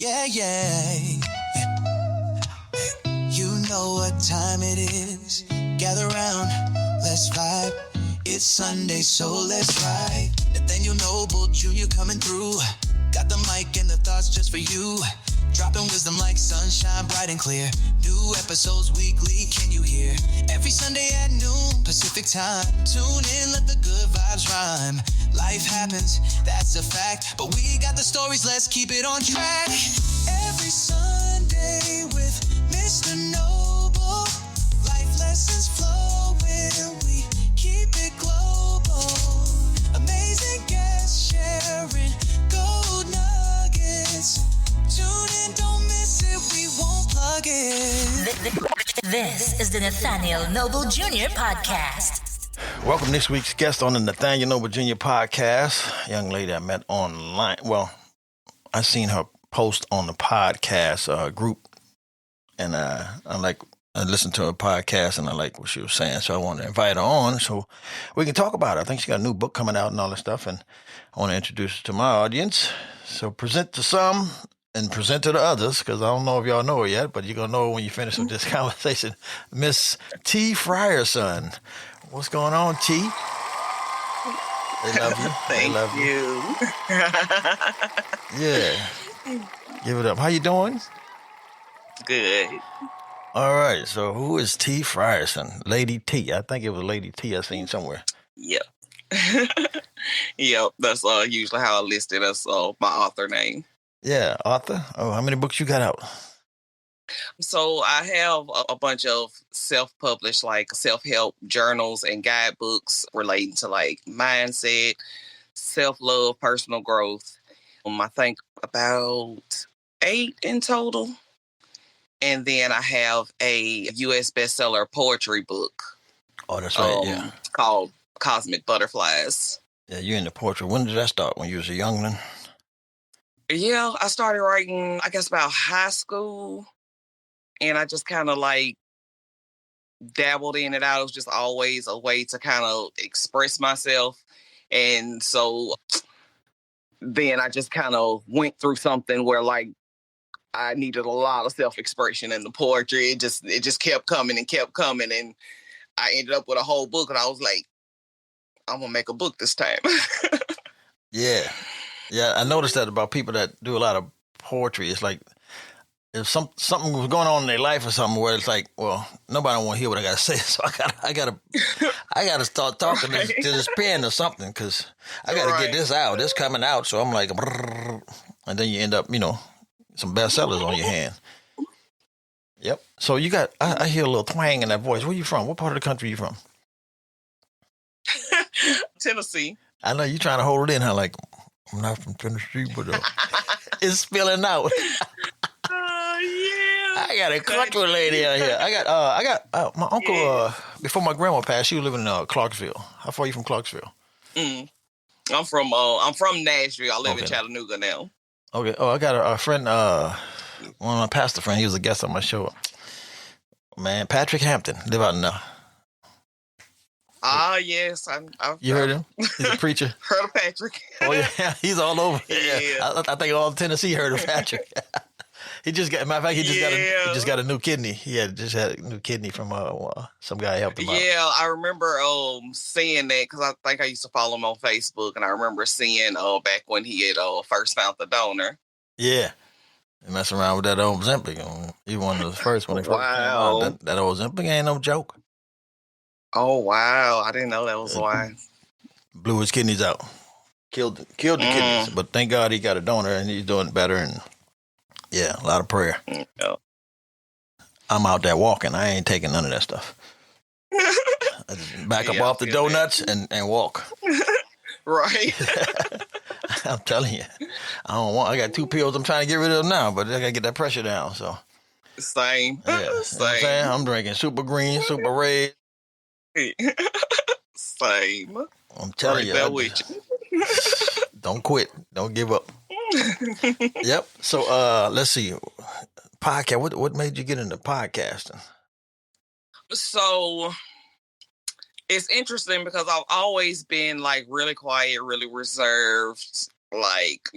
Yeah, yeah. You know what time it is. Gather round, let's vibe. It's Sunday, so let's ride. Nathaniel Noble Jr. coming through. Got the mic and the thoughts just for you. Dropping wisdom like sunshine, bright and clear. New episodes weekly, can you hear? Every Sunday at noon, Pacific time. Tune in, let the good vibes rhyme. Life happens, that's a fact. But we got the stories, let's keep it on track. Every Sunday with Mr. Noble. Life lessons flowing, we keep it global. Amazing guests sharing gold nuggets. Tune in, don't miss it, we won't plug it. This is the Nathaniel Noble Jr. Podcast. Welcome this week's guest on the Nathaniel Noble Jr. Podcast. Young lady I met online. Well, I seen her post on the podcast group, and I listened to her podcast, and I like what she was saying, so I wanted to invite her on so we can talk about it. I think she got a new book coming out and all that stuff, and I want to introduce her to my audience. So present to some and present to the others, because I don't know if y'all know her yet, but you're going to know when you finish with this conversation. Miss T. Frierson. What's going on, T? They love you. Thank love you. Yeah. Give it up. How you doing? Good. All right. So who is T. Frierson? Lady T. I think it was Lady T I seen somewhere. Yep. Yep. That's usually how I list it as my author name. Yeah, author. Oh, how many books you got out? So I have a bunch of self-published, like self-help journals and guidebooks relating to like mindset, self-love, personal growth. I think about 8 in total. And then I have a U.S. bestseller poetry book. Oh, that's right. Yeah. Called Cosmic Butterflies. Yeah, you're in the poetry. When did that start? When you was a youngling? Yeah, I started writing, I guess, about high school. And I just kind of like dabbled in it out. It was just always a way to kind of express myself. And so then I just kind of went through something where like I needed a lot of self-expression in the poetry. It just kept coming. And I ended up with a whole book, and I was like, I'm going to make a book this time. Yeah. Yeah, I noticed that about people that do a lot of poetry. It's like if something was going on in their life or something where it's like, well, nobody want to hear what I got to say, so I gotta start talking to this pen or something, because I got to get this out. This coming out, so I'm like, brrr, and then you end up, some bestsellers on your hand. Yep. So you got, I hear a little twang in that voice. Where you from? What part of the country you from? Tennessee. I know you trying to hold it in, huh? Like, I'm not from Tennessee, but it's spilling out. Yeah. I got a country lady out here. I got my uncle. Before my grandma passed, she was living in Clarksville. How far are you from Clarksville? I'm from Nashville. I live in Chattanooga now. Okay. Oh, I got a friend. One of my pastor friend. He was a guest on my show. Man, Patrick Hampton live out in there. Yes. You heard him? He's a preacher. Heard of Patrick. Oh yeah, he's all over. Yeah. I think all of Tennessee heard of Patrick. He just got. Matter of fact, he just got a new kidney. He just had a new kidney from some guy helped him out. Yeah, I remember seeing that because I think I used to follow him on Facebook, and I remember seeing back when he had first found the donor. Yeah, and messing around with that old Ozempic. He was one of the first when they first came out. That old Ozempic ain't no joke. Oh wow, I didn't know that was why. Blew his kidneys out. Killed the kidneys. But thank God he got a donor and he's doing better, and yeah, a lot of prayer. Yeah. I'm out there walking. I ain't taking none of that stuff. I just back up off the donuts and walk. Right. I'm telling you. I got 2 pills I'm trying to get rid of now, but I gotta get that pressure down. So Same. Yeah. Same. I'm drinking super green, super red. Same. I'm telling you. Don't quit. Don't give up. Yep. So let's see. Podcast. What made you get into podcasting? So it's interesting because I've always been like really quiet, really reserved, like,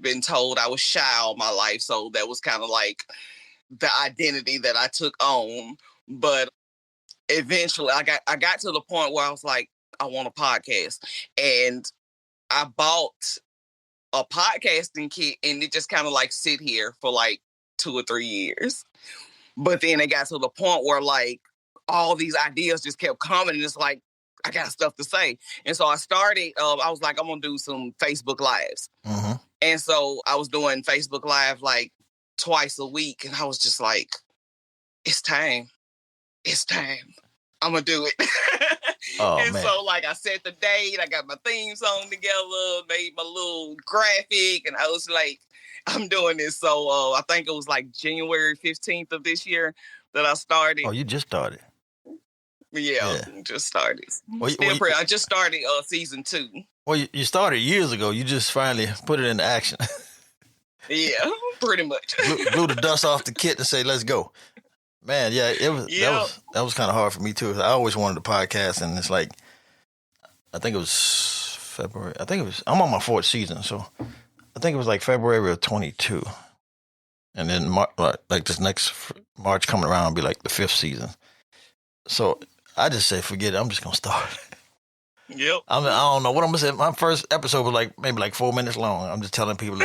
been told I was shy all my life. So that was kind of like the identity that I took on. But eventually I got to the point where I was like, I want a podcast. And I bought a podcasting kit, and it just kind of like sit here for like 2 or 3 years. But then it got to the point where like all these ideas just kept coming, and it's like, I got stuff to say. And so I started, I was like, I'm going to do some Facebook Lives. Mm-hmm. And so I was doing Facebook Live like twice a week. And I was just like, it's time. It's time. I'm going to do it. Oh, and man. so like I set the date, I got my theme song together, made my little graphic, and I was like, I'm doing this. So I think it was like January 15th of this year that I started. Oh, you just started. Yeah. Just started. Well, I just started season 2. Well, you started years ago. You just finally put it into action. Yeah, pretty much. blew the dust off the kit and say, let's go. Man, yeah, that was kind of hard for me too. I always wanted a podcast, and it's like, I think it was February. I'm on my 4th season, so I think it was like February of 22. And then like this next March coming around will be like the 5th season. So I just said, forget it. I'm just going to start. Yep. I don't know what I'm going to say. My first episode was maybe 4 minutes long. I'm just telling people.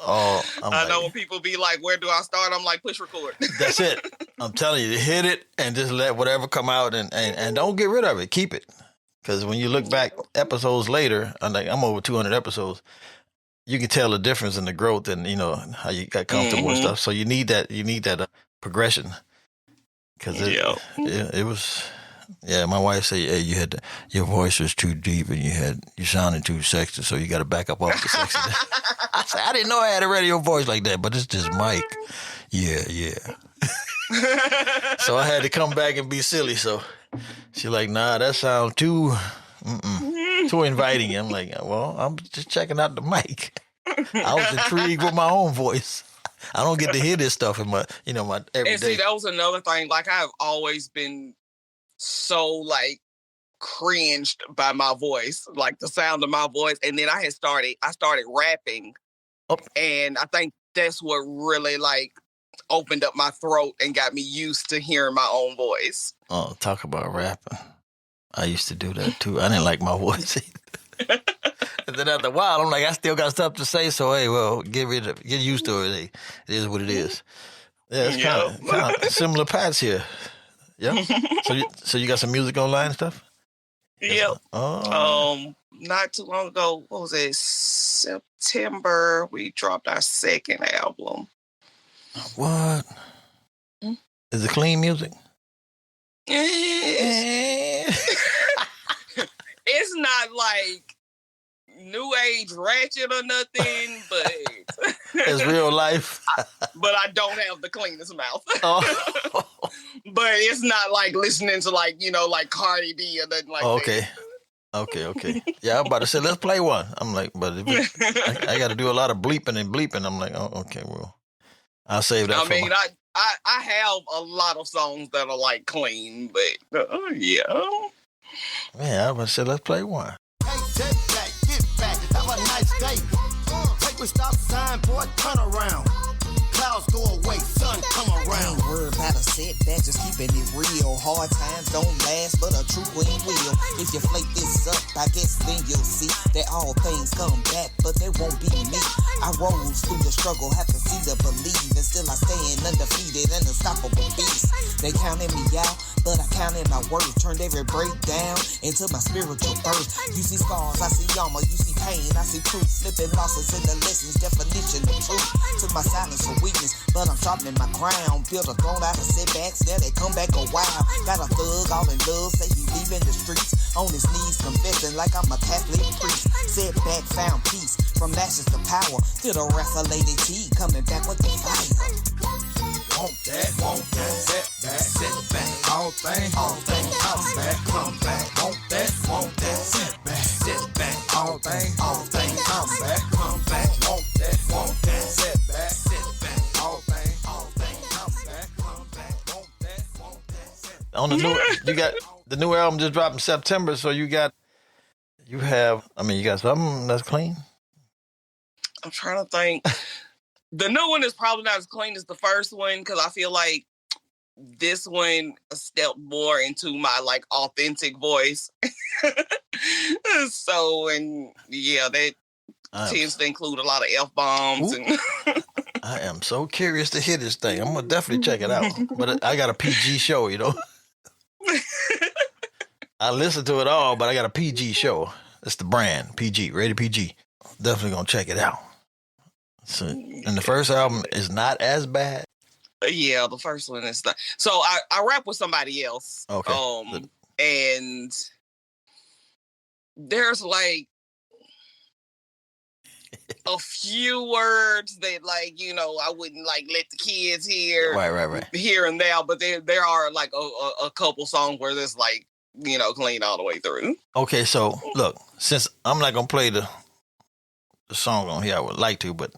I know when people be like, where do I start? I'm like, push record. That's it. I'm telling you, hit it and just let whatever come out, and don't get rid of it. Keep it. Because when you look back episodes later, I'm over 200 episodes, you can tell the difference in the growth and, how you got comfortable and stuff. So you need that progression. Because it was, my wife said, hey, your voice was too deep and you sounded too sexy, so you got to back up off the sexy. I said, I didn't know I had a radio voice like that, but it's just Mike. Yeah. So I had to come back and be silly. So she's like, nah, that sounds too inviting. I'm like, well, I'm just checking out the mic. I was intrigued with my own voice. I don't get to hear this stuff in my everyday. And see, that was another thing. Like, I've always been so like cringed by my voice, like the sound of my voice. And then I started rapping. Oh. And I think that's what really like opened up my throat and got me used to hearing my own voice. Oh, talk about rapping. I used to do that too. I didn't like my voice either. And then after a while, I'm like, I still got stuff to say. So, hey, well, get used to it. Hey, it is what it is. Yeah, it's kind of similar paths here. Yeah. So you got some music online and stuff? Yep. Oh. Not too long ago, what was it? September, we dropped our 2nd album. What? Is it clean music? It's not like new age ratchet or nothing, but it's real life. But I don't have the cleanest mouth. Oh. But it's not like listening to like Cardi B or nothing like that. Okay. Yeah, I'm about to say, let's play one. I'm like, but I got to do a lot of bleeping. I'm like, oh, okay, well, I'll save that. I have a lot of songs that are like clean, but yeah. Man, I was about to say, let's play one. Hey, take back, get back, have a nice day. Take a stop sign, boy, turn around. Clouds go away, sun come around. Ain't worried about a setback, just keeping it real. Hard times don't last, but a true queen will. If you flake this up, I guess then you'll see that all things come back, but they won't be me. I rose through the struggle, have to see to believe, and still I stand undefeated, an unstoppable beast. They counted me out, but I counted my worth. Turned every breakdown into my spiritual birth. You see scars, I see armor, you see pain, I see proof. Slipping losses in the lessons, definition of truth. Took my silence for weakness, but I'm sharpening my crown. Build a throne out of setbacks, now they come back a while. Got a thug all in love, say he leaving the streets. On his knees confessing like I'm a Catholic priest. Setback found peace, from ashes to power. Still the rest of Lady T coming back with the fire. Want that, sit back, all things, come back, want that, sit back, all things, come back, want that, sit back, all things, come back, want that, On the new, you got the new album just dropped in September, so you got You have, I mean, you got something that's clean? I'm trying to think. The new one is probably not as clean as the first one because I feel like this one stepped more into my like authentic voice. So, and yeah, that tends to include a lot of F-bombs. And I am so curious to hear this thing. I'm going to definitely check it out. But I got a PG show, you know. I listen to it all, but I got a PG show. It's the brand, PG, rated PG. Definitely going to check it out. So, and the first album is not as bad. Yeah, the first one is not. So I rap with somebody else. Okay. And there's like a few words that like, you know, I wouldn't like let the kids hear. Right. Here and there, but there are like a couple songs where there's like, you know, clean all the way through. Okay, so look, since I'm not going to play the song on here, I would like to, but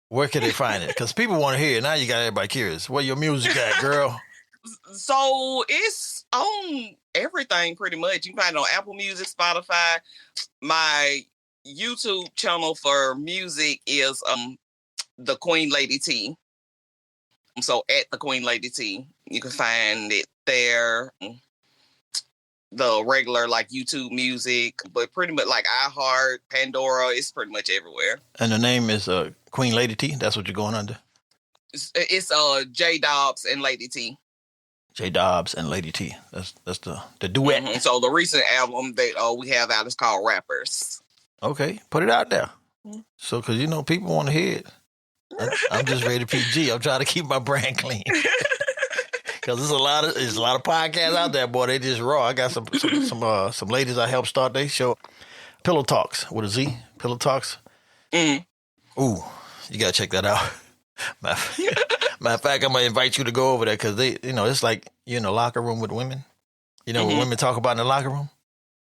where can they find it? Because people want to hear it. Now you got everybody curious. Where your music at, girl? So it's on everything pretty much. You can find it on Apple Music, Spotify. My YouTube channel for music is the Queen Lady T. So at the Queen Lady T, you can find it there. The regular like YouTube music, but pretty much like iHeart, Pandora, it's pretty much everywhere. And the name is Queen Lady T. That's what you're going under. It's J Dobbs and Lady T. J Dobbs and Lady T. That's the duet. Mm-hmm. So the recent album that we have out is called Rappers. Okay, put it out there. So, because you know people want to hear it. I'm just rated PG. I'm trying to keep my brand clean. Because there's a lot of podcasts out there, boy. They just raw. I got some ladies I helped start their show. Pillow Talks with a Z. Pillow Talks. Ooh, you gotta check that out. Matter of fact, I'm gonna invite you to go over there because they, you know, it's like you're in the locker room with women. You know what women talk about in the locker room?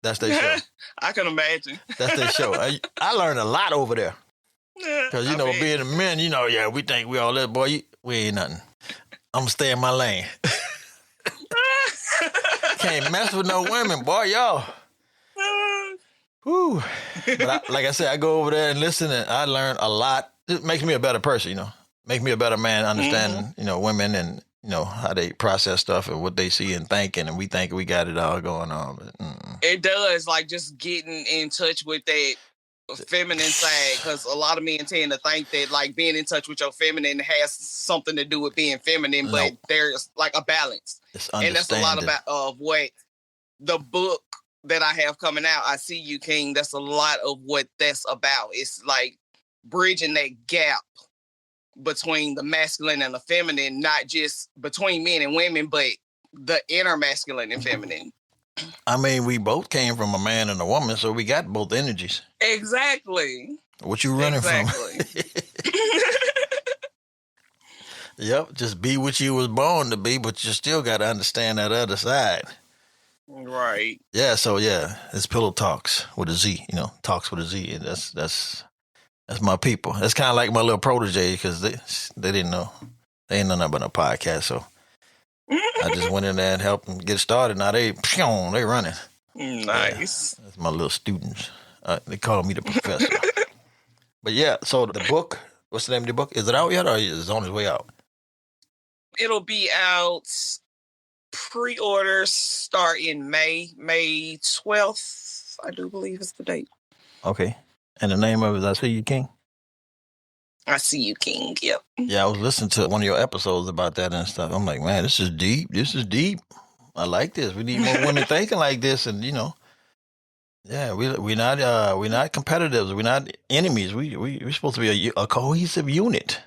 That's their show. I can imagine. That's their show. I learned a lot over there. Because, you know, being a men, you know, yeah, we think we all that, boy. We ain't nothing. I'm going to stay in my lane. Can't mess with no women, boy, y'all. Whew. But like I said, I go over there and listen, and I learn a lot. It makes me a better person, you know. Make me a better man understanding, you know, women and, you know, how they process stuff and what they see and thinking, and we think we got it all going on. But, It does, like, just getting in touch with that feminine side, because a lot of men tend to think that like being in touch with your feminine has something to do with being feminine, but there's like a balance, and that's a lot of what the book that I have coming out, I See You King, that's a lot of what that's about. It's like bridging that gap between the masculine and the feminine, not just between men and women, but the inner masculine and feminine. I mean, we both came from a man and a woman, so we got both energies. Exactly. What you running from? Yep, just be what you was born to be, but you still got to understand that other side. Right. Yeah, so yeah, it's Pillow Talks with a Z, you know, talks with a Z. And that's my people. That's kind of like my little protege because they didn't know. They ain't know nothing about a podcast, so I just went in there and helped them get started. Now they running. Nice. Yeah, that's my little students. They call me the professor. But yeah, so the book, what's the name of the book? Is it out yet or is it on its way out? It'll be out. Pre-orders start in May 12th, I do believe is the date. Okay. And the name of it is I See You King? I See You King, yep. Yeah, I was listening to one of your episodes about that and stuff. I'm like, man, this is deep. I like this. We need more women thinking like this, and you know, yeah, we're not competitors. We're not enemies. We're supposed to be a cohesive unit,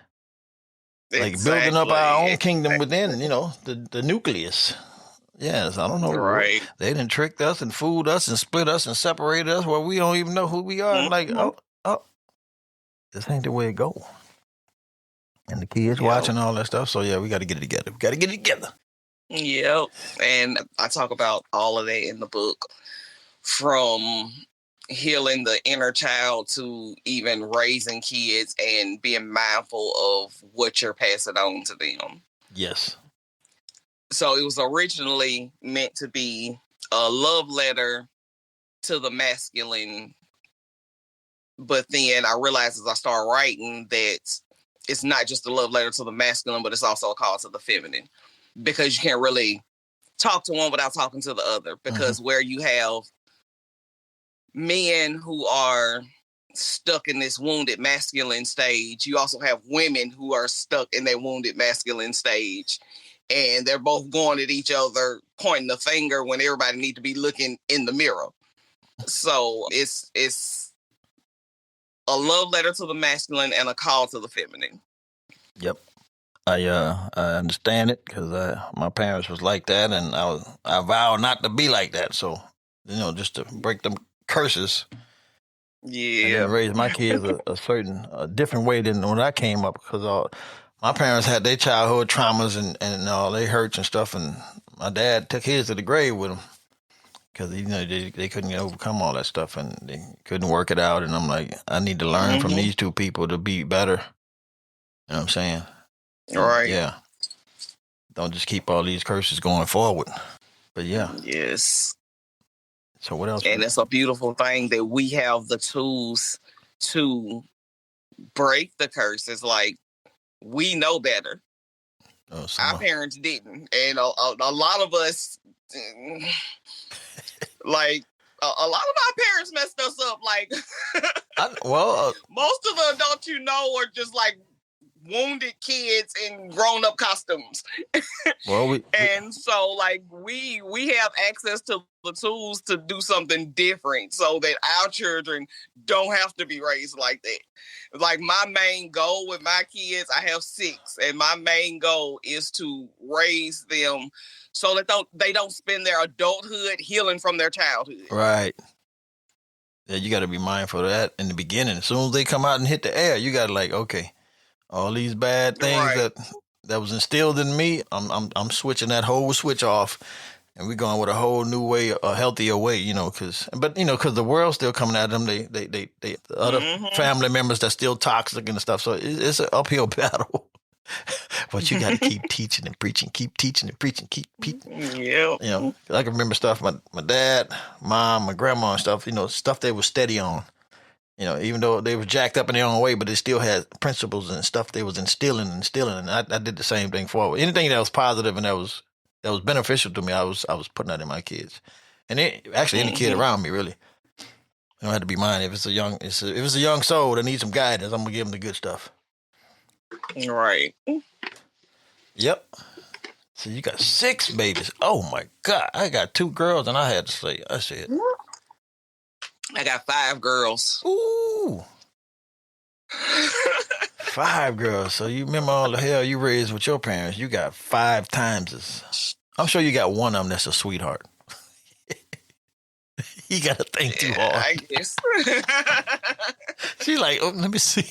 like building up our own kingdom within. You know, the nucleus. Yes, I don't know. Right. They done tricked us and fooled us and split us and separated us where we don't even know who we are. Like, oh, this ain't the way it go. And the kids watching all that stuff. So yeah, we got to get it together. Yep. And I talk about all of that in the book, from healing the inner child to even raising kids and being mindful of what you're passing on to them. Yes. So it was originally meant to be a love letter to the masculine. But then I realized as I started writing that it's not just a love letter to the masculine, but it's also a call to the feminine, because you can't really talk to one without talking to the other, because where you have men who are stuck in this wounded masculine stage, you also have women who are stuck in that wounded masculine stage, and they're both going at each other, pointing the finger when everybody need to be looking in the mirror. So it's a love letter to the masculine and a call to the feminine. Yep. I understand it, because my parents was like that, and I vowed not to be like that. So, just to break them curses. Yeah. And then raise my kids a different way than when I came up, because my parents had their childhood traumas and all they hurts and stuff, and my dad took his to the grave with him, because they couldn't overcome all that stuff, and they couldn't work it out. And I'm like, I need to learn from these two people to be better. You know what I'm saying? Right. Yeah. Don't just keep all these curses going forward. But yeah. Yes. So what else? And it's a beautiful thing that we have the tools to break the curses. Like, we know better. Our parents didn't. And a lot of us, like, a lot of our parents messed us up. Like, most of the adults are just like wounded kids in grown-up costumes. Well, and so like we have access to the tools to do something different, so that our children don't have to be raised like that. Like, my main goal with my kids, I have 6, and my main goal is to raise them so that they don't spend their adulthood healing from their childhood. Right. Yeah, you got to be mindful of that in the beginning. As soon as they come out and hit the air, you got to okay, all these bad things that was instilled in me, I'm switching that whole switch off, and we're going with a whole new way, a healthier way, because the world's still coming at them. They the other family members that's still toxic and stuff. So it's an uphill battle. But you got to keep teaching and preaching, keep teaching and preaching, keep. Yeah. I can remember stuff my dad, mom, my grandma and stuff. Stuff they were steady on. Even though they were jacked up in their own way, but they still had principles and stuff they was instilling. And I did the same thing forward. Anything that was positive and that was beneficial to me, I was putting that in my kids, and actually any kid around me really. You don't have to be mine. If it's a young soul that needs some guidance, I'm gonna give them the good stuff. Right. Yep. So you got 6 babies. Oh my God! I got 2 girls, and I had to say, I said, I got 5 girls. Ooh. 5 girls. So you remember all the hell you raised with your parents. You got 5 times as. I'm sure you got one of them that's a sweetheart. You got to think too hard. I guess. She's like, oh, let me see.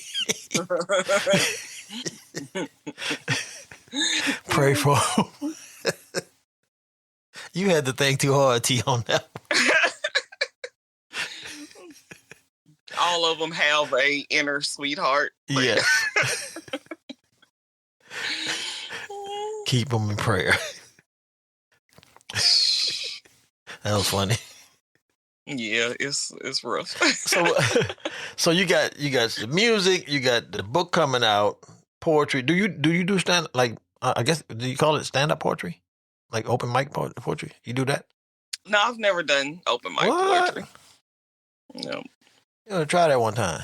Pray for him. You had to think too hard, T, on that one. All of them have a inner sweetheart. Yes. Keep them in prayer. That was funny. Yeah, it's rough. So you got the music, you got the book coming out, poetry. Do you do stand, like, I guess, do you call it stand-up poetry? Like open mic poetry? You do that? No, I've never done open mic poetry. No. You gotta try that one time.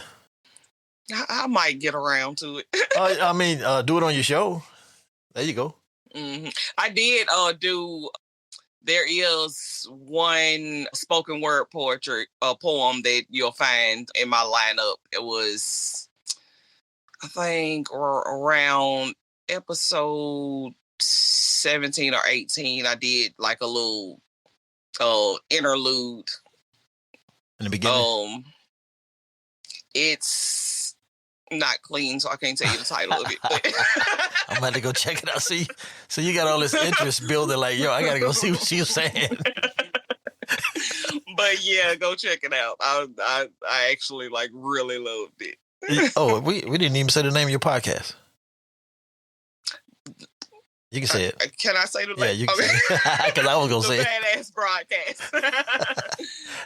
I might get around to it. Do it on your show. There you go. Mm-hmm. I did do. There is one spoken word poetry poem that you'll find in my lineup. It was, I think, around episode 17 or 18. I did like a little interlude. In the beginning? It's not clean, so I can't tell you the title of it. I'm about to go check it out. See, so you got all this interest building, like, yo, I gotta go see what she was saying. But yeah, go check it out. I actually really loved it. Oh, we didn't even say the name of your podcast. You can say it. Can I say the Yeah, you can say it. Because I was going to say it. Badass broadcast.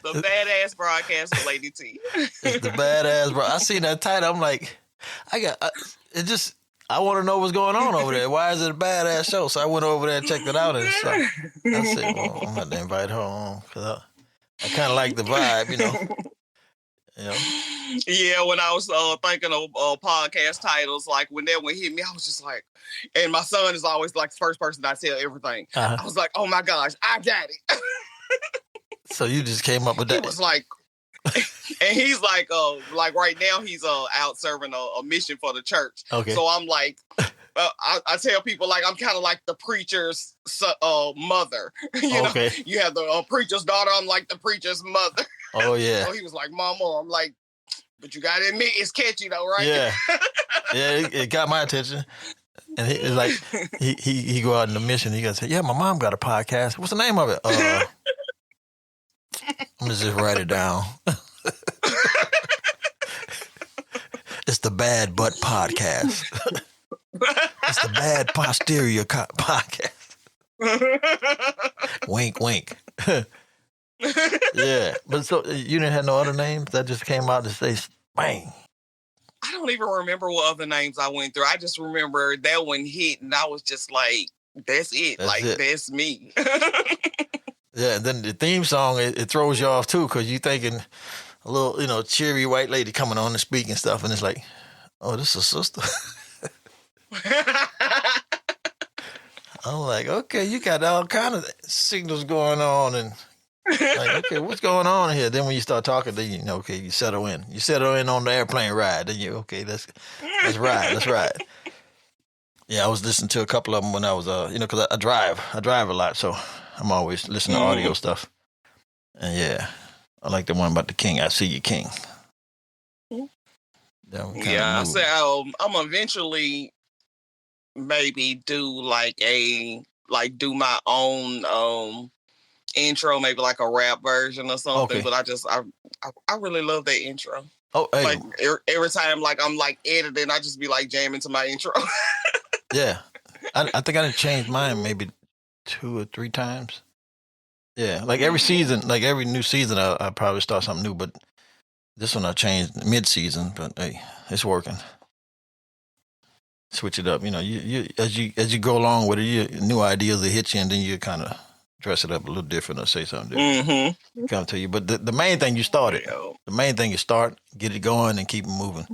The badass broadcast with Lady T. It's the badass, bro. I seen that title. I'm like, I want to know what's going on over there. Why is it a badass show? So I went over there and checked it out. And so I said, well, I'm going to invite her on because I kind of like the vibe, you know. Yeah, when I was thinking of podcast titles, like when that one hit me, I was just like, and my son is always like the first person I tell everything. I was like, oh my gosh, I got it. So you just came up with that. He was like, and he's like right now he's out serving a mission for the church. Okay. So I'm like, I tell people like I'm kind of like the preacher's mother. You know, you have the preacher's daughter. I'm like the preacher's mother. Oh yeah. So he was like, Mama. I'm like, but you gotta admit it's catchy though, right? Yeah. Yeah, it got my attention. And it's like he go out on the mission. He gotta say, yeah, my mom got a podcast. What's the name of it? I'm gonna just write it down. It's the Bad Butt Podcast. It's the Bad Posterior Podcast. Wink, wink. Yeah, but so you didn't have no other names that just came out to say bang. I don't even remember what other names I went through. I just remember that one hit, and I was just like, "That's it. That's me." Yeah, and then the theme song it throws you off too because you thinking a little cheery white lady coming on and speaking and stuff, and it's like, oh, this is a sister. I'm like, okay, you got all kind of signals going on and. Like, okay, what's going on here? Then when you start talking, then you know, okay, you settle in. You settle in on the airplane ride. Then you, okay, let's ride. Yeah, I was listening to a couple of them when I was, because I drive a lot, so I'm always listening to audio stuff. And yeah, I like the one about the king. I see you, king. Yeah, I said I'm eventually maybe do do my own intro, maybe like a rap version or something. Okay. But I really love that intro. Oh, hey. Like every time like I'm like editing, I just be like jamming to my intro. Yeah, I think I done changed mine maybe 2 or 3 times. Yeah, like every season, like every new season, I probably start something new. But this one I changed mid-season. But hey, it's working. Switch it up. You as you go along with it, new ideas that hit you, and then you kind of dress it up a little different or say something different. Come to you. But the main thing you started. The main thing you start, get it going, and keep it moving.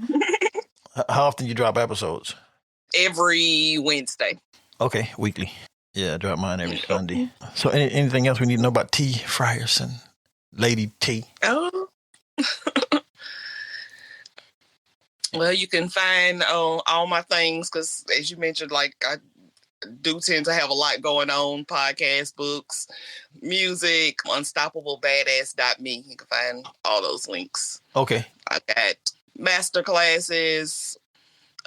How often you drop episodes? Every Wednesday. Okay, weekly. Yeah, I drop mine every Sunday. So anything else we need to know about T. Frierson? Lady T? Oh. Well, you can find all my things because, as you mentioned, like I do tend to have a lot going on, podcasts, books, music, unstoppableBadass.me. You can find all those links. Okay. I got master classes,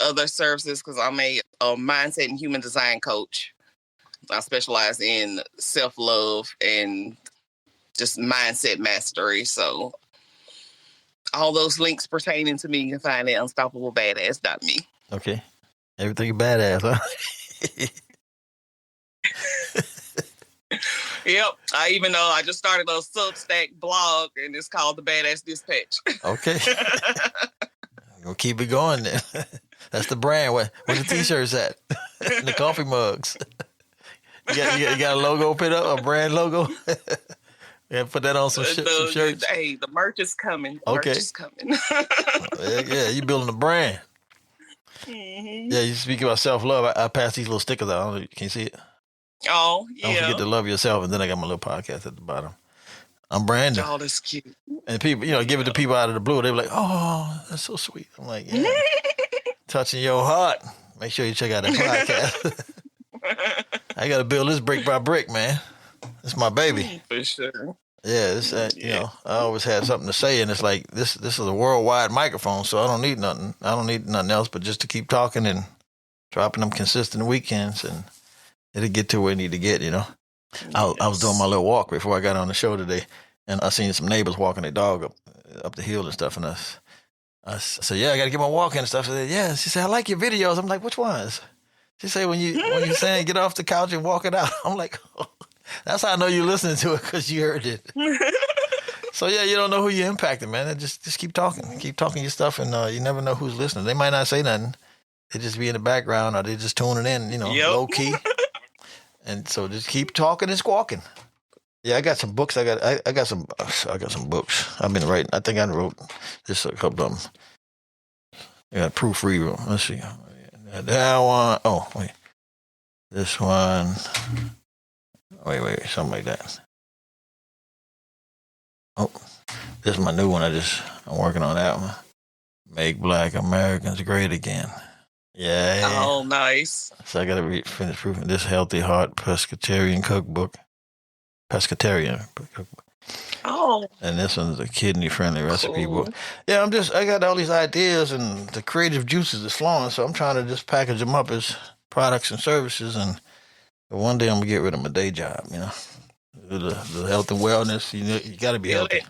other services, because I'm a mindset and human design coach. I specialize in self-love and just mindset mastery. So all those links pertaining to me, you can find at unstoppableBadass.me. Okay. Everything badass, huh? Yep. I just started a Substack blog, and it's called The Badass Dispatch. Okay. We'll keep it going then. That's the brand. Where the t-shirts at? The coffee mugs. You got a logo put up, a brand logo? Yeah, put that on some shirts. Hey, the merch is coming. Okay. Merch is coming. Yeah, you building a brand. Mm-hmm. Yeah, you speak about self-love. I pass these little stickers out. I don't know, can you see it? Oh, yeah. Don't forget to love yourself. And then I got my little podcast at the bottom. I'm Brandon. Oh, that's cute. And people, give it to people out of the blue. They be like, oh, that's so sweet. I'm like, yeah. Touching your heart. Make sure you check out that podcast. I got to build this brick by brick, man. It's my baby. For sure. Yeah, I always had something to say, and it's like this is a worldwide microphone, so I don't need nothing. I don't need nothing else but just to keep talking and dropping them consistent weekends, and it'll get to where it need to get, Yes. I was doing my little walk before I got on the show today, and I seen some neighbors walking their dog up the hill and stuff, and I said, yeah, I got to get my walk in and stuff. She said, yeah. She said, I like your videos. I'm like, which ones? She say when you saying get off the couch and walk it out. I'm like, oh, that's how I know you're listening to it because you heard it. So yeah, you don't know who you're impacting, man. Just keep talking your stuff, and you never know who's listening. They might not say nothing. They just be in the background, or they just tuning in, low key. And so just keep talking and squawking. Yeah, I got some books. I got some books. I've been writing. I think I wrote just a couple of them. I got proofread. Let's see. That one. Oh wait, this one. Wait, something like that. Oh, this is my new one. I'm working on that one. Make Black Americans Great Again. Yeah. Oh, nice. So I got to finish proofing this Healthy Heart Pescatarian Cookbook. Oh. And this one's a kidney-friendly recipe book. Yeah, I got all these ideas, and the creative juices is flowing, so I'm trying to just package them up as products and services, and one day I'm going to get rid of my day job, The health and wellness, you got to be healthy.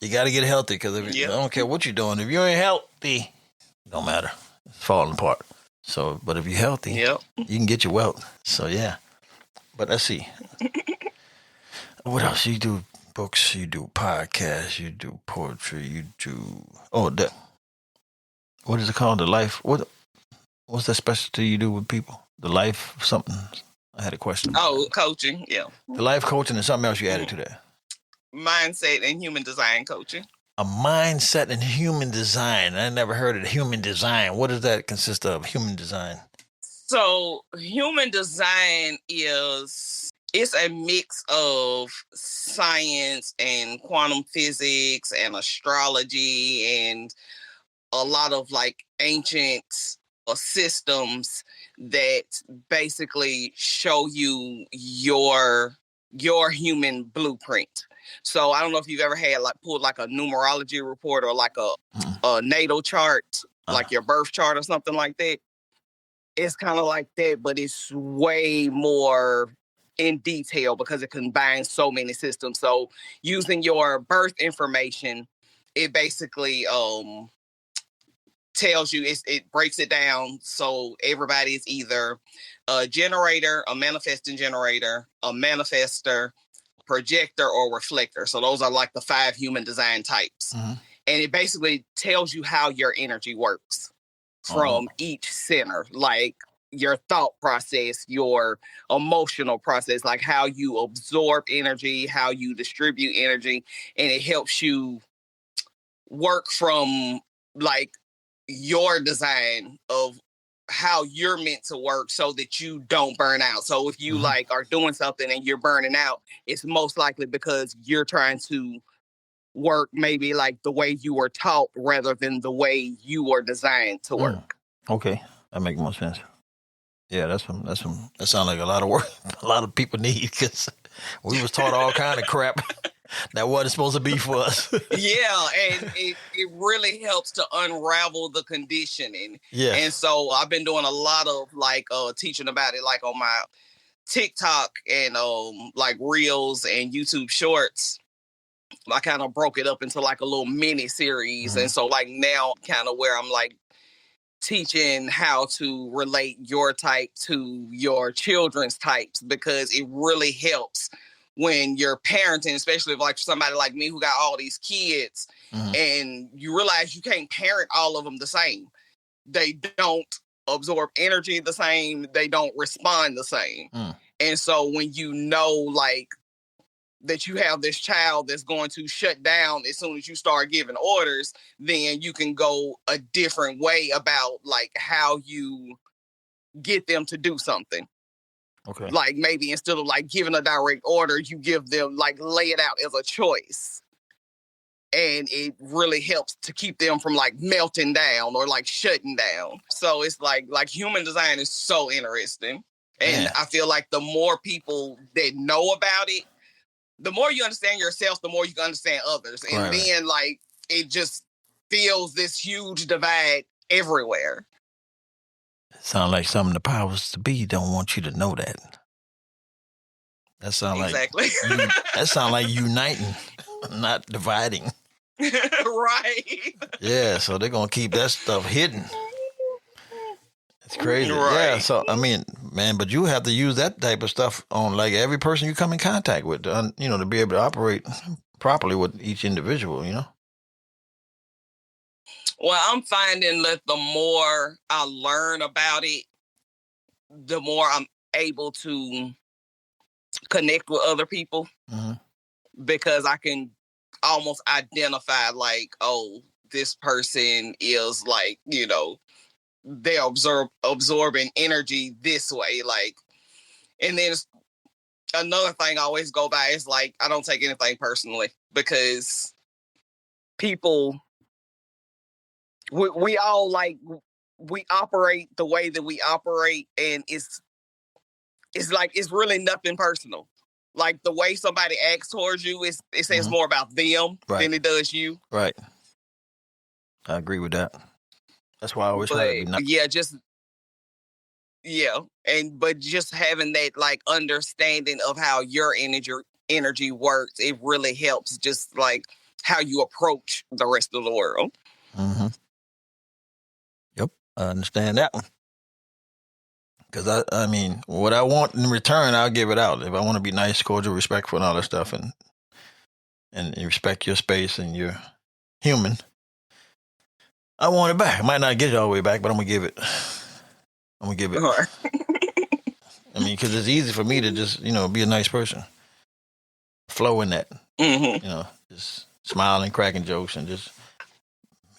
You got to get healthy because I don't care what you're doing. If you ain't healthy, it don't matter. It's falling apart. So, but if you're healthy, you can get your wealth. So, yeah. But let's see. What else? You do books, you do podcasts, you do poetry, you do... what is it called? The life... What's that specialty you do with people? The life something... I had a question. Coaching, yeah. The life coaching and something else you added to that. Mindset and human design coaching. A mindset and human design. I never heard of human design. What does that consist of, human design? So human design it's a mix of science and quantum physics and astrology and a lot of like ancient systems that basically show you your human blueprint. So I don't know if you've ever had pulled like a numerology report or like a natal chart, like your birth chart or something like that. It's kind of like that, but it's way more in detail because it combines so many systems. So using your birth information, it basically tells you, it breaks it down so everybody is either a generator, a manifesting generator, a manifester, projector, or reflector. So those are like the 5 human design types. Mm-hmm. And it basically tells you how your energy works from each center, like your thought process, your emotional process, like how you absorb energy, how you distribute energy. And it helps you work from like your design of how you're meant to work so that you don't burn out. So if you like are doing something and you're burning out, it's most likely because you're trying to work maybe like the way you were taught rather than the way you were designed to work. Okay, that makes more sense. Yeah, that sounds like a lot of work a lot of people need because we was taught all kind of crap that wasn't supposed to be for us. Yeah, and it really helps to unravel the conditioning. Yeah. And so I've been doing a lot of like teaching about it like on my TikTok and like Reels and YouTube Shorts. I kind of broke it up into like a little mini series. And so like now kind of where I'm like teaching how to relate your type to your children's types, because it really helps when you're parenting, especially if like somebody like me who got all these kids and you realize you can't parent all of them the same. They don't absorb energy the same. They don't respond the same. And so when you know like that you have this child that's going to shut down as soon as you start giving orders, then you can go a different way about like how you get them to do something. Okay. Like maybe instead of like giving a direct order, you give them like lay it out as a choice. And it really helps to keep them from like melting down or like shutting down. So it's like human design is so interesting. And I feel like the more people that know about it, the more you understand yourself, the more you can understand others. And then like it just feels this huge divide everywhere. Sound like some of the powers to be don't want you to know that. That sound exactly. That sound like uniting, not dividing. Right. Yeah, so they're gonna keep that stuff hidden. It's crazy. Right. Yeah. So, I mean, man, but you have to use that type of stuff on like every person you come in contact with, to be able to operate properly with each individual, Well, I'm finding that the more I learn about it, the more I'm able to connect with other people because I can almost identify like, oh, this person is like, they're absorbing energy this way. Like, and then another thing I always go by is like, I don't take anything personally because people, we all like, we operate the way that we operate, and it's like it's really nothing personal. Like the way somebody acts towards you, it says more about them than it does you. Right. I agree with that. That's why I always try to be nice. But just having that like understanding of how your energy works, it really helps. Just like how you approach the rest of the world. Mm-hmm. Yep, I understand that one. Because I mean, what I want in return, I'll give it out. If I want to be nice, cordial, respectful, and all that stuff, and you respect your space and you're human, I want it back. I might not get it all the way back, but I'm gonna give it. Right. I mean, because it's easy for me to just be a nice person, flow in that, just smiling, cracking jokes, and just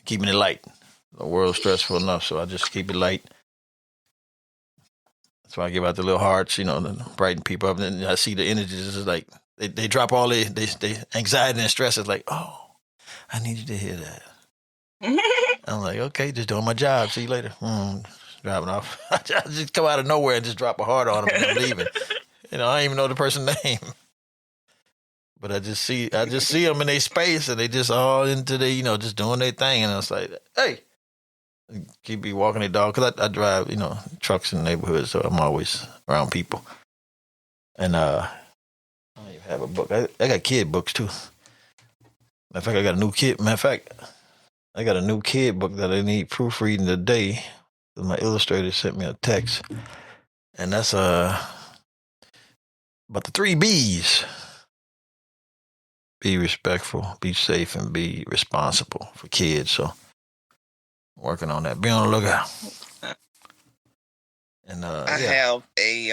keeping it light. The world's stressful enough, so I just keep it light. That's why I give out the little hearts, to brighten people up. And then I see the energies. It's like they drop all the anxiety and stress. It's like, oh, I need you to hear that. I'm like, okay, just doing my job. See you later. Driving off. I just come out of nowhere and just drop a heart on them and I'm leaving. I don't even know the person's name. But I just see them in their space and they just all into just doing their thing. And I was like, hey. Keep me walking their dog because I drive, trucks in the neighborhood, so I'm always around people. And I don't even have a book. I got kid books too. Matter of fact, I got a new kid. Matter of fact, I got a new kid book that I need proofreading today. My illustrator sent me a text, and that's about the 3 B's: be respectful, be safe, and be responsible for kids. So. Working on that. Be on the lookout. And I have a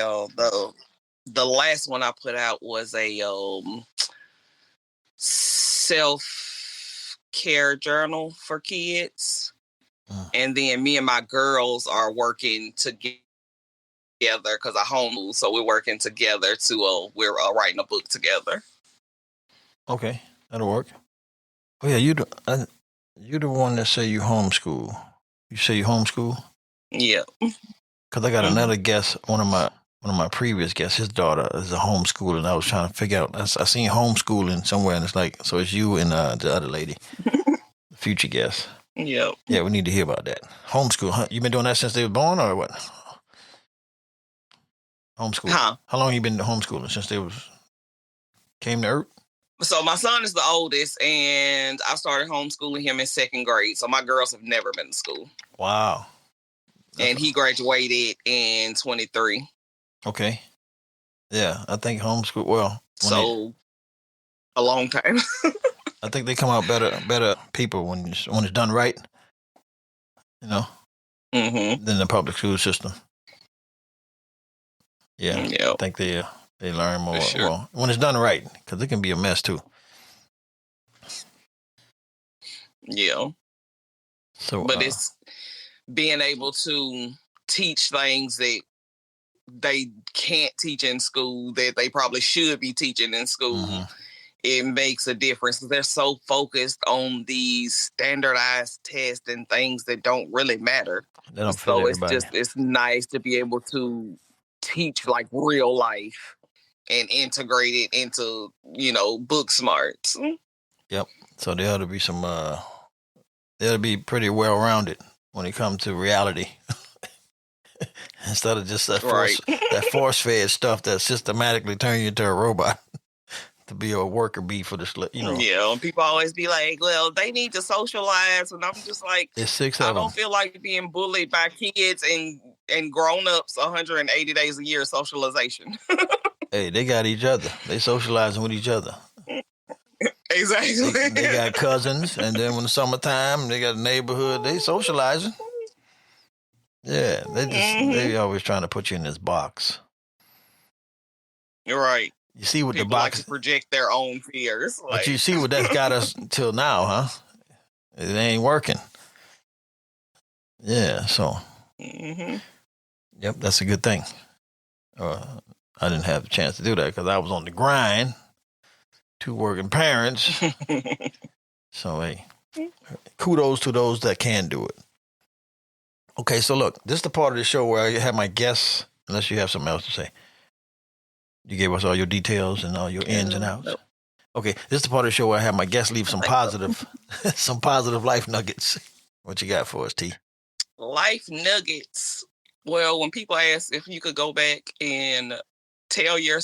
the last one I put out was a self-care journal for kids. And then me and my girls are working together because I homeschool, so we're working together to we're writing a book together. Okay, that'll work. Oh yeah, you're the one that say you homeschool. You say you homeschool? Yeah. Because I got another guest, one of my previous guests, his daughter is a homeschooler, and I was trying to figure out, I seen homeschooling somewhere, and it's like, so it's you and the other lady, the future guest. Yeah. Yeah, we need to hear about that. Homeschool, huh? You been doing that since they were born, or what? Homeschool. Huh? How long you been homeschooling? Since they came to Earth? So my son is the oldest, and I started homeschooling him in 2nd grade. So my girls have never been to school. Wow. And he graduated in 23. Okay. Yeah, I think homeschool. Well, a long time. I think they come out better people when it's done right. Than the public school system. Yeah, I think they learn more. Sure. Well, when it's done right, because it can be a mess too. Yeah. So, but it's being able to teach things that they can't teach in school that they probably should be teaching in school. It makes a difference. They're so focused on these standardized tests and things that don't really matter. So it's nice to be able to teach like real life and integrate it into, book smarts. Yep. So there ought to be some, they ought to be pretty well-rounded when it comes to reality. Instead of just that force-fed stuff that systematically turn you into a robot to be a worker bee for the, Yeah, and people always be like, well, they need to socialize. And I'm just like, it's 6 of them. I don't feel like being bullied by kids and and grown-ups 180 days a year socialization. Hey, they got each other. They socializing with each other. Exactly. They got cousins, and then when the summertime, they got a neighborhood. They socializing. Yeah, they always trying to put you in this box. You're right. You see what People the box like to project their own fears. But you see what that's got us till now, huh? It ain't working. Yeah, so. Yep, that's a good thing. I didn't have the chance to do that because I was on the grind. 2 working parents. So, hey, kudos to those that can do it. Okay, so look, this is the part of the show where I have my guests, unless you have something else to say. You gave us all your details and all your ins and outs. Nope. Okay, this is the part of the show where I have my guests leave some positive, some positive life nuggets. What you got for us, T? Life nuggets. Well, when people ask if you could go back and tell your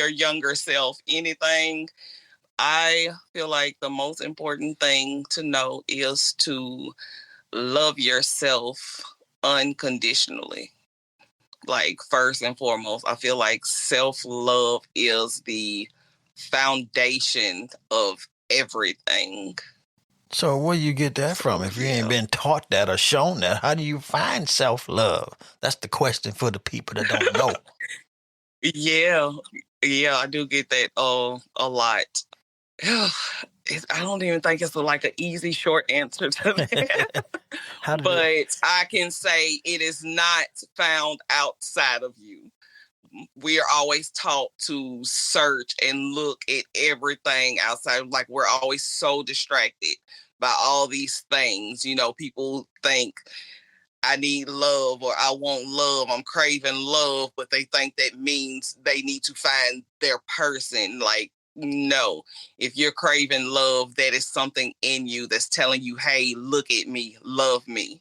younger self anything, I feel like the most important thing to know is to love yourself unconditionally. Like, first and foremost, I feel like self-love is the foundation of everything. So where you get that from? If you ain't been taught that or shown that, how do you find self-love? That's the question for the people that don't know. Yeah, I do get that a lot. I don't even think it's like an easy, short answer to that. But I can say it is not found outside of you. We are always taught to search and look at everything outside. Like, we're always so distracted by all these things. You know, people think I need love or I want love. I'm craving love, but they think that means they need to find their person. Like, no, if you're craving love, that is something in you that's telling you, hey, look at me, love me.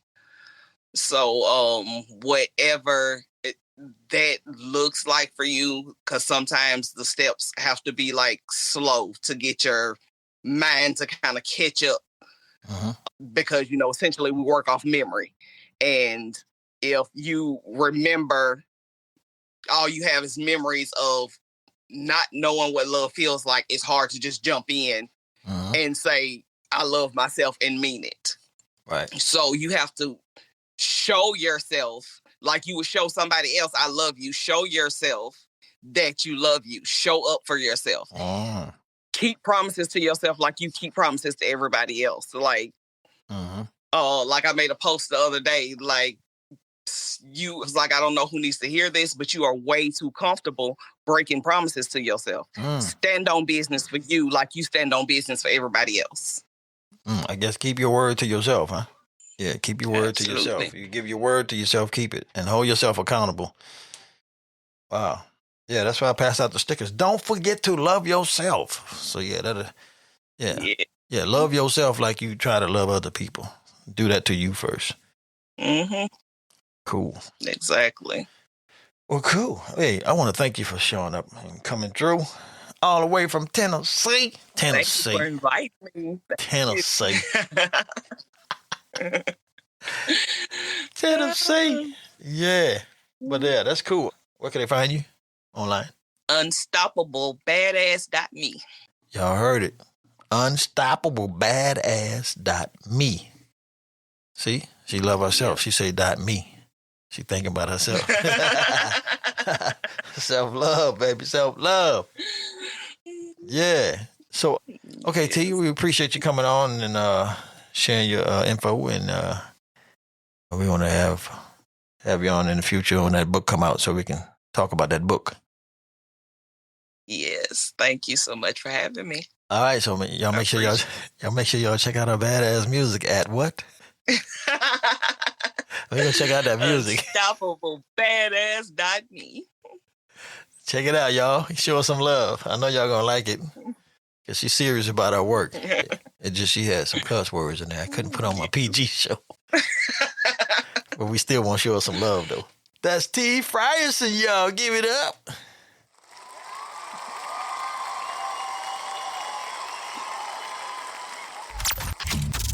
So whatever that looks like for you, because sometimes the steps have to be like slow to get your mind to kind of catch up. Because, you know, essentially we work off memory. And if you remember, all you have is memories of not knowing what love feels like, it's hard to just jump in and say, I love myself and mean it. Right. So you have to show yourself like you would show somebody else, I love you. Show yourself that you love you. Show up for yourself. Keep promises to yourself like you keep promises to everybody else. Like, like I made a post the other day, like, you was like, I don't know who needs to hear this, but you are way too comfortable breaking promises to yourself. Stand on business for you like you stand on business for everybody else. I guess keep your word to yourself, huh? Yeah, keep your word to yourself. You give your word to yourself, keep it, and hold yourself accountable. Wow. Yeah, that's why I passed out the stickers. Don't forget to love yourself. So yeah, love yourself like you try to love other people. Do that to you first. Cool. Exactly. Well, cool. Hey, I want to thank you for showing up and coming through all the way from Tennessee. Thank you for inviting me. Tennessee. Tennessee. Yeah. But yeah, that's cool. Where can they find you? Online? UnstoppableBadass.me. Y'all heard it. UnstoppableBadass.me. See? She love herself. She say .me. She thinking about herself. Self-love, baby. Self-love. Yeah. So, okay, T, we appreciate you coming on and sharing your info, and we want to have you on in the future when that book come out so we can talk about that book. Yes, thank you so much for having me. All right, so y'all make sure y'all check out our badass music at what? We're gonna check out that music. UnstoppableBadass.me. Check it out, y'all. Show us some love. I know y'all gonna like it. Cause she's serious about her work. It just, she had some cuss words in there. I couldn't put on my PG show. But we still want to show her some love, though. That's T. Frierson, y'all. Give it up.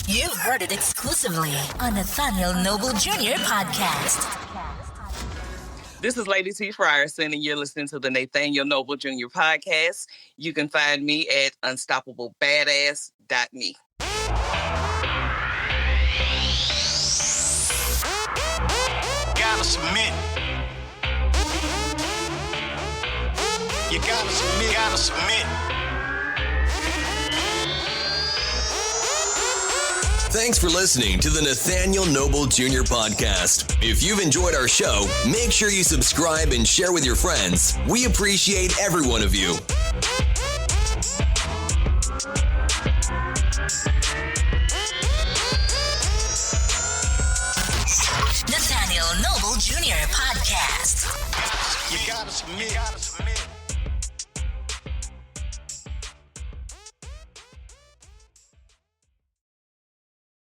You've heard it exclusively on Nathaniel Noble Jr. Podcast. This is Lady T. Frierson, and you're listening to the Nathaniel Noble Jr. podcast. You can find me at unstoppableBadass.me. Gotta submit. You gotta submit. Gotta submit. Thanks for listening to the Nathaniel Noble Jr. podcast. If you've enjoyed our show, make sure you subscribe and share with your friends. We appreciate every one of you. Nathaniel Noble Jr. podcast. You gotta submit.